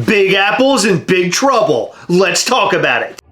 Big Apple's in big trouble. Let's talk about it.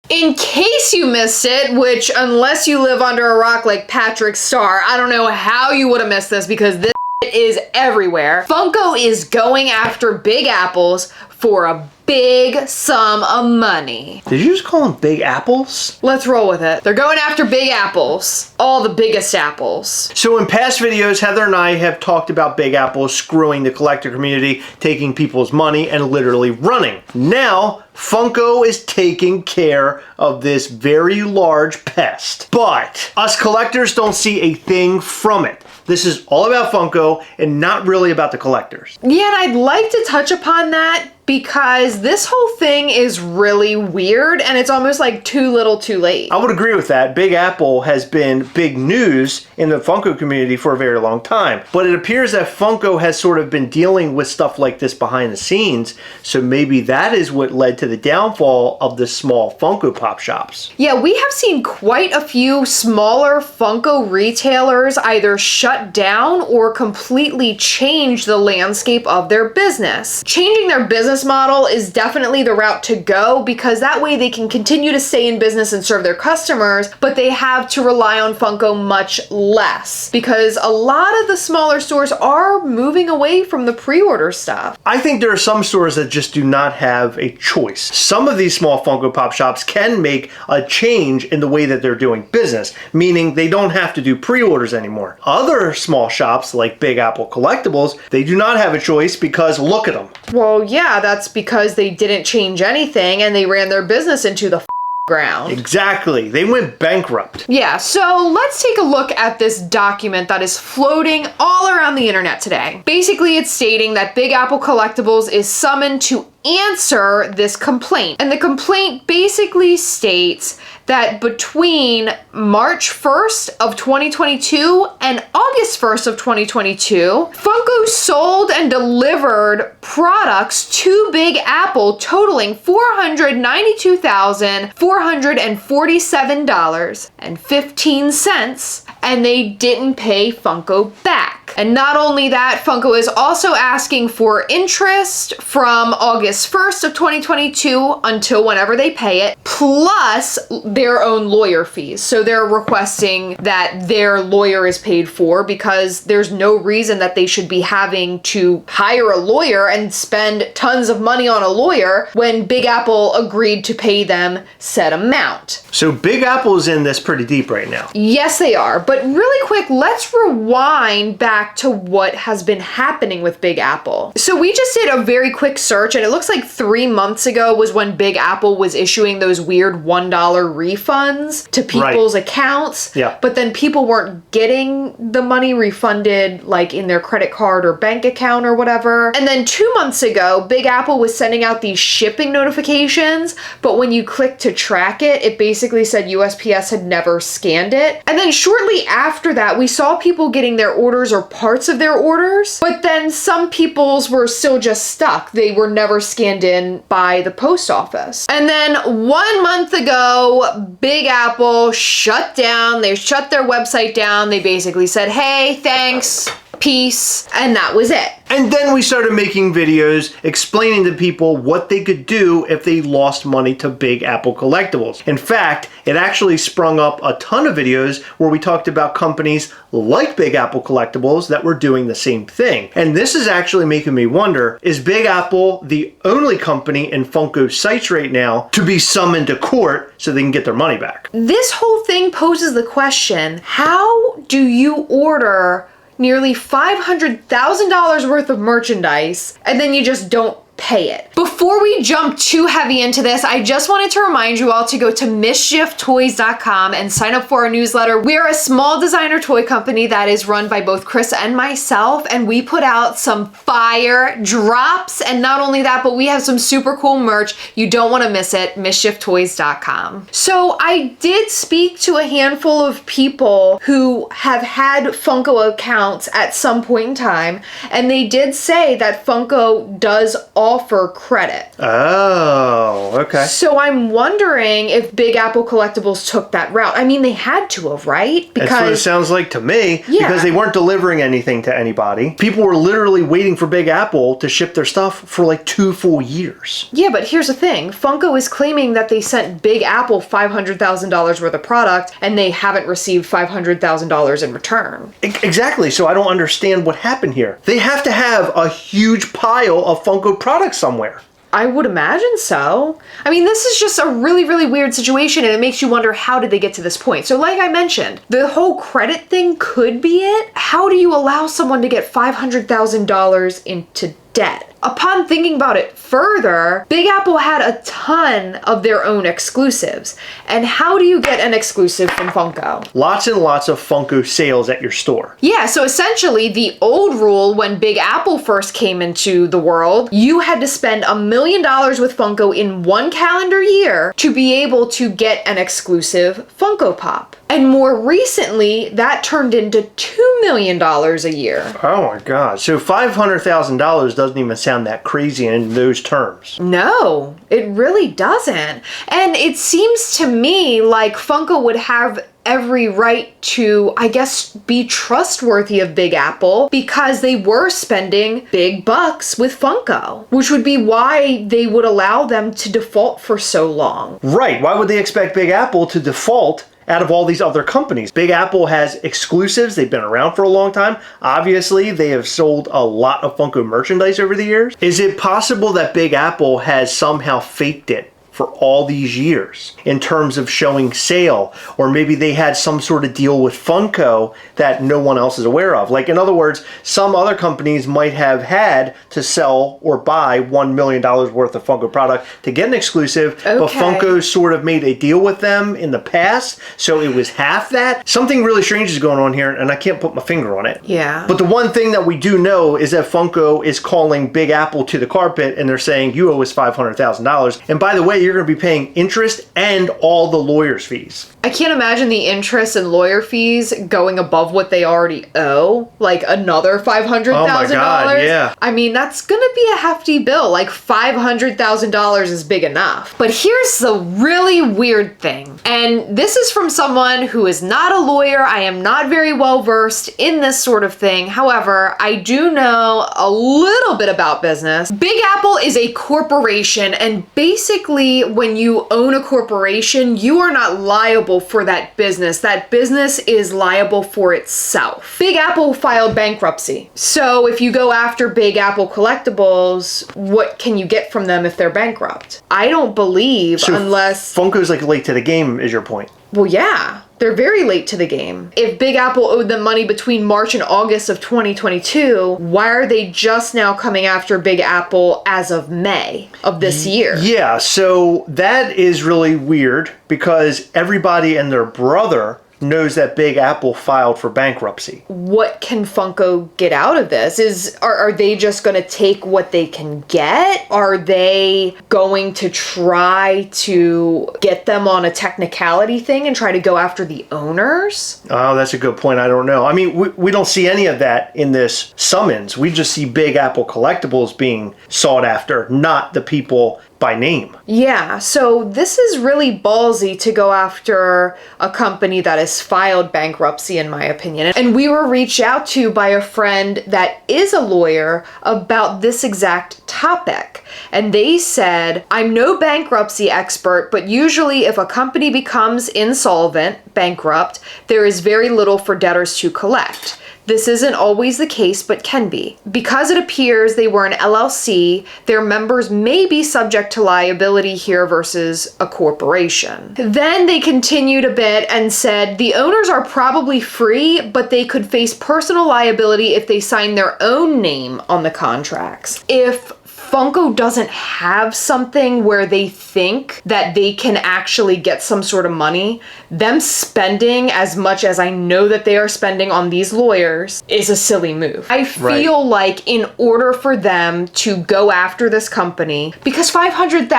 In case you missed it, which unless you live under a rock like Patrick Star, I don't know how you would have missed this because this is everywhere. Funko is going after Big Apples for a big sum of money. Did you just call them Big Apples? Let's roll with it. They're going after Big Apples. All the biggest apples. So in past videos, Heather and I have talked about Big Apple screwing the collector community, taking people's money, and literally running. Now, Funko is taking care of this very large pest. But us collectors don't see a thing from it. This is all about Funko and not really about the collectors. Yeah, and I'd like to touch upon that because this whole thing is really weird and it's almost like too little too late. I would agree with that. Big Apple has been big news in the Funko community for a very long time. But it appears that Funko has sort of been dealing with stuff like this behind the scenes. So maybe that is what led to the downfall of the small Funko Pop shops. Yeah, we have seen quite a few smaller Funko retailers either shut down or completely change the landscape of their business. Changing their business model is definitely the route to go because that way they can continue to stay in business and serve their customers, but they have to rely on Funko much less because a lot of the smaller stores are moving away from the pre-order stuff. I think there are some stores that just do not have a choice. Some of these small Funko Pop shops can make a change in the way that they're doing business, meaning they don't have to do pre-orders anymore. Other small shops like Big Apple Collectibles, they do not have a choice because look at them. Well, yeah, that's because they didn't change anything and they ran their business into the ground. Exactly. They went bankrupt. Yeah, so let's take a look at this document that is floating all around the internet today. Basically, it's stating that Big Apple Collectibles is summoned to answer this complaint. And the complaint basically states that between March 1st of 2022 and August 1st of 2022, Funko sold and delivered products to Big Apple totaling $492,447.15, and they didn't pay Funko back. And not only that, Funko is also asking for interest from August 1st of 2022 until whenever they pay it, plus their own lawyer fees. So they're requesting that their lawyer is paid for because there's no reason that they should be having to hire a lawyer and spend tons of money on a lawyer when Big Apple agreed to pay them said amount. So Big Apple is in this pretty deep right now. Yes, they are. But really quick, let's rewind back to what has been happening with Big Apple. So we just did a very quick search and it looks like 3 months ago was when Big Apple was issuing those weird $1 refunds to people's accounts. Yeah. But then people weren't getting the money refunded like in their credit card or bank account or whatever. And then 2 months ago, Big Apple was sending out these shipping notifications, but when you clicked to track it, it basically said USPS had never scanned it. And then shortly after that, we saw people getting their orders or parts of their orders, but then some people's were still just stuck. They were never scanned in by the post office. And then 1 month ago, Big Apple shut down. They shut their website down. They basically said, hey, thanks, peace, and that was it. And then we started making videos explaining to people what they could do if they lost money to Big Apple Collectibles. In fact, it actually sprung up a ton of videos where we talked about companies like Big Apple Collectibles that were doing the same thing. And this is actually making me wonder, is Big Apple the only company in Funko's sights right now to be summoned to court so they can get their money back? This whole thing poses the question, how do you order nearly $500,000 worth of merchandise and then you just don't pay it. Before we jump too heavy into this, I just wanted to remind you all to go to MISCHIEFtoys.com and sign up for our newsletter. We're a small designer toy company that is run by both Chris and myself, and we put out some fire drops. And not only that, but we have some super cool merch. You don't want to miss it. MISCHIEFtoys.com. So I did speak to a handful of people who have had Funko accounts at some point in time, and they did say that Funko does offer credit. Oh, okay. So I'm wondering if Big Apple Collectibles took that route. I mean, they had to have, right? That's what it sounds like to me. Yeah. Because they weren't delivering anything to anybody. People were literally waiting for Big Apple to ship their stuff for like 2 full years. Yeah, but here's the thing. Funko is claiming that they sent Big Apple $500,000 worth of product and they haven't received $500,000 in return. Exactly. So I don't understand what happened here. They have to have a huge pile of Funko products somewhere. I would imagine so. I mean, this is just a really, really weird situation, and it makes you wonder, how did they get to this point? So like I mentioned, the whole credit thing could be it. How do you allow someone to get $500,000 into debt? Upon thinking about it further, Big Apple had a ton of their own exclusives. And how do you get an exclusive from Funko? Lots and lots of Funko sales at your store. Yeah, so essentially the old rule when Big Apple first came into the world, you had to spend $1 million with Funko in 1 calendar year to be able to get an exclusive Funko Pop. And more recently, that turned into $2 million a year. Oh my God. So $500,000 doesn't even sound that crazy in those terms. No, it really doesn't. And it seems to me like Funko would have every right to, I guess, be trustworthy of Big Apple because they were spending big bucks with Funko, which would be why they would allow them to default for so long. Right. Why would they expect Big Apple to default out of all these other companies? Big Apple has exclusives. They've been around for a long time. Obviously, they have sold a lot of Funko merchandise over the years. Is it possible that Big Apple has somehow faked it for all these years in terms of showing sale? Or maybe they had some sort of deal with Funko that no one else is aware of. Like, in other words, some other companies might have had to sell or buy $1 million worth of Funko product to get an exclusive, but Funko sort of made a deal with them in the past, so it was half that. Something really strange is going on here, and I can't put my finger on it. Yeah. But the one thing that we do know is that Funko is calling Big Apple to the carpet, and they're saying, you owe us $500,000. And by the way, you're going to be paying interest and all the lawyer's fees. I can't imagine the interest and lawyer fees going above what they already owe, like another $500,000. Oh my God, yeah. I mean, that's gonna be a hefty bill. Like $500,000 is big enough. But here's the really weird thing, and this is from someone who is not a lawyer. I am not very well versed in this sort of thing. However, I do know a little bit about business. Big Apple is a corporation, and basically when you own a corporation, you are not liable for that business. That business is liable for itself. Big Apple filed bankruptcy. So if you go after Big Apple Collectibles, what can you get from them if they're bankrupt? I don't believe, so unless... Funko's like late to the game is your point. Well, yeah. They're very late to the game. If Big Apple owed them money between March and August of 2022, why are they just now coming after Big Apple as of May of this year? Yeah, so that is really weird because everybody and their brother knows that Big Apple filed for bankruptcy. What can Funko get out of this? Are they just going to take what they can get? Are they going to try to get them on a technicality thing and try to go after the owners? Oh, that's a good point. I don't know. I mean, we don't see any of that in this summons. We just see Big Apple Collectibles being sought after, not the people by name. Yeah, so this is really ballsy to go after a company that has filed bankruptcy, in my opinion. And we were reached out to by a friend that is a lawyer about this exact topic. And they said, I'm no bankruptcy expert, but usually if a company becomes insolvent, bankrupt, there is very little for debtors to collect. This isn't always the case, but can be. Because it appears they were an LLC, their members may be subject to liability here versus a corporation. Then they continued a bit and said, the owners are probably free, but they could face personal liability if they sign their own name on the contracts. If Funko doesn't have something where they think that they can actually get some sort of money, them spending as much as I know that they are spending on these lawyers is a silly move. I feel like in order for them to go after this company, because $500,000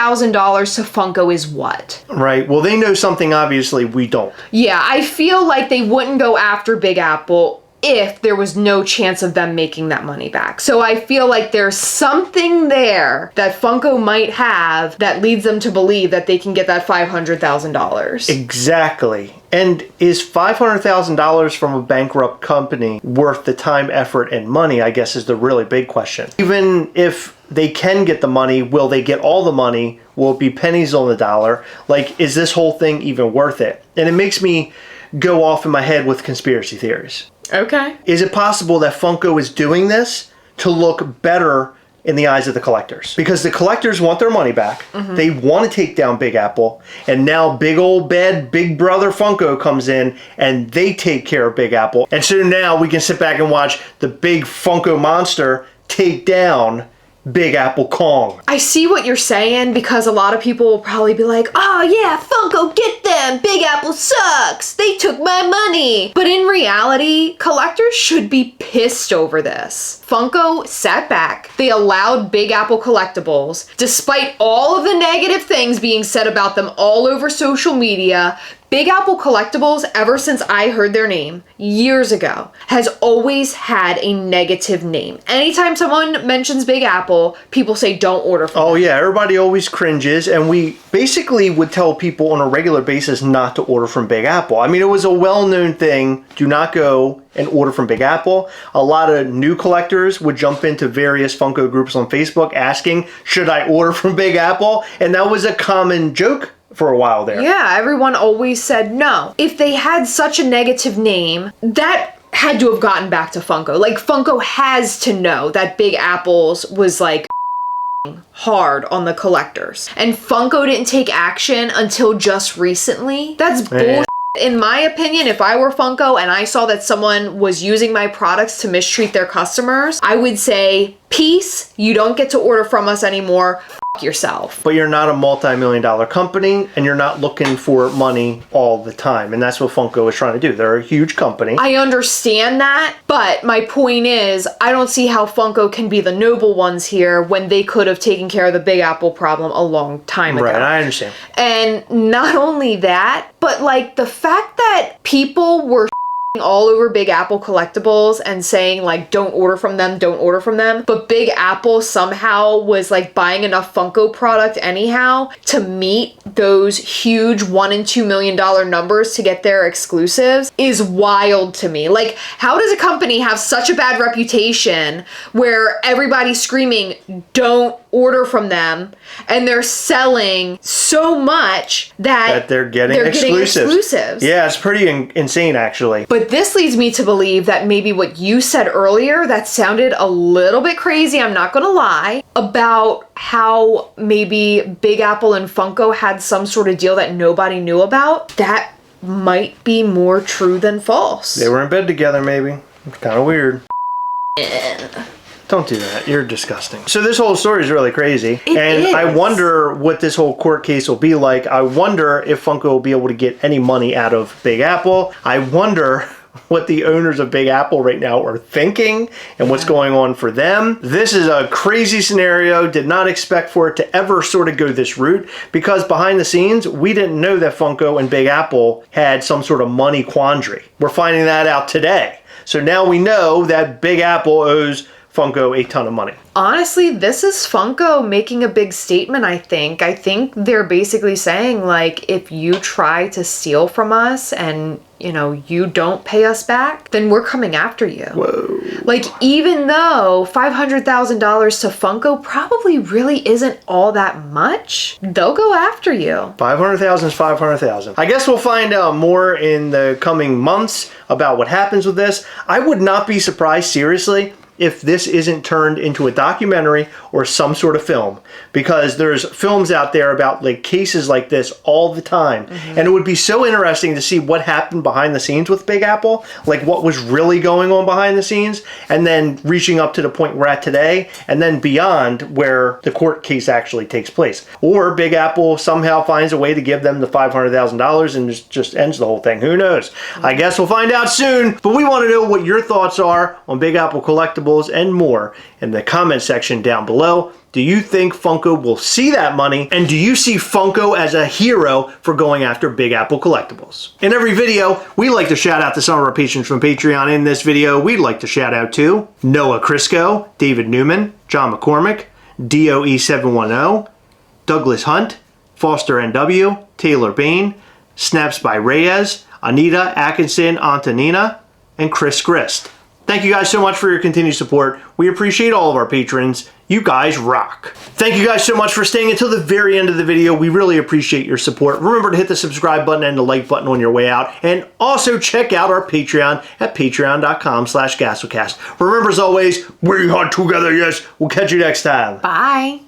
to Funko is what? Right. Well, they know something obviously we don't. Yeah, I feel like they wouldn't go after Big Apple if there was no chance of them making that money back. So I feel like there's something there that Funko might have that leads them to believe that they can get that $500,000. Exactly. And is $500,000 from a bankrupt company worth the time, effort, and money, I guess is the really big question. Even if they can get the money, will they get all the money? Will it be pennies on the dollar? Like, is this whole thing even worth it? And it makes me go off in my head with conspiracy theories. Okay. Is it possible that Funko is doing this to look better in the eyes of the collectors? Because the collectors want their money back. They want to take down Big Apple. And now big old bad Big Brother Funko comes in and they take care of Big Apple. And so now we can sit back and watch the big Funko monster take down Big Apple Kong. I see what you're saying, because a lot of people will probably be like, oh yeah, Funko, get them! Big Apple sucks! They took my money! But in reality, collectors should be pissed over this. Funko sat back. They allowed Big Apple Collectibles, despite all of the negative things being said about them all over social media. Big Apple Collectibles, ever since I heard their name years ago, has always had a negative name. Anytime someone mentions Big Apple, people say don't order from them. Oh yeah, everybody always cringes, and we basically would tell people on a regular basis not to order from Big Apple. I mean, it was a well-known thing. Do not go and order from Big Apple. A lot of new collectors would jump into various Funko groups on Facebook asking, should I order from Big Apple? And that was a common joke for a while there. Yeah, everyone always said no. If they had such a negative name, that had to have gotten back to Funko. Like, Funko has to know that Big Apple's was like hard on the collectors. And Funko didn't take action until just recently. That's bullshit. In my opinion, if I were Funko and I saw that someone was using my products to mistreat their customers, I would say, peace, you don't get to order from us anymore. Yourself. But you're not a multi-million-dollar company, and you're not looking for money all the time, and that's what Funko is trying to do. They're a huge company. I understand that, but my point is, I don't see how Funko can be the noble ones here when they could have taken care of the Big Apple problem a long time ago. Right, I understand. And not only that, but like the fact that people were all over Big Apple Collectibles and saying like, don't order from them, don't order from them. But Big Apple somehow was like buying enough Funko product anyhow to meet those huge $1 and $2 million numbers to get their exclusives is wild to me. Like, how does a company have such a bad reputation where everybody's screaming, don't order from them, and they're selling so much that they're getting exclusives. Yeah, it's pretty insane actually. But this leads me to believe that maybe what you said earlier, that sounded a little bit crazy, I'm not gonna lie, about how maybe Big Apple and Funko had some sort of deal that nobody knew about, that might be more true than false. They were in bed together maybe. It's kind of weird. Don't do that. You're disgusting. So this whole story is really crazy. It is. I wonder what this whole court case will be like. I wonder if Funko will be able to get any money out of Big Apple. I wonder what the owners of Big Apple right now are thinking and what's going on for them. This is a crazy scenario. Did not expect for it to ever sort of go this route, because behind the scenes, we didn't know that Funko and Big Apple had some sort of money quandary. We're finding that out today. So now we know that Big Apple owes Funko a ton of money. Honestly, this is Funko making a big statement, I think. I think they're basically saying, like, if you try to steal from us and, you know, you don't pay us back, then we're coming after you. Whoa. Like, even though $500,000 to Funko probably really isn't all that much, they'll go after you. 500,000 is 500,000. I guess we'll find out more in the coming months about what happens with this. I would not be surprised, seriously, if this isn't turned into a documentary or some sort of film, because there's films out there about like cases like this all the time. And it would be so interesting to see what happened behind the scenes with Big Apple, like what was really going on behind the scenes, and then reaching up to the point we're at today, and then beyond where the court case actually takes place. Or Big Apple somehow finds a way to give them the $500,000 and just ends the whole thing. Who knows? I guess we'll find out soon, but we want to know what your thoughts are on Big Apple collectibles and more in the comment section down below. Do you think Funko will see that money? And do you see Funko as a hero for going after Big Apple collectibles? In every video, we like to shout out to some of our patrons from Patreon. In this video, we'd like to shout out to Noah Crisco, David Newman, John McCormick, DOE710, Douglas Hunt, Foster NW, Taylor Bain, Snaps by Reyes, Anita Atkinson Antonina, and Chris Grist. Thank you guys so much for your continued support. We appreciate all of our patrons. You guys rock. Thank you guys so much for staying until the very end of the video. We really appreciate your support. Remember to hit the subscribe button and the like button on your way out. And also check out our Patreon at patreon.com/Gastlecast. Remember, as always, we hunt together, yes. We'll catch you next time. Bye.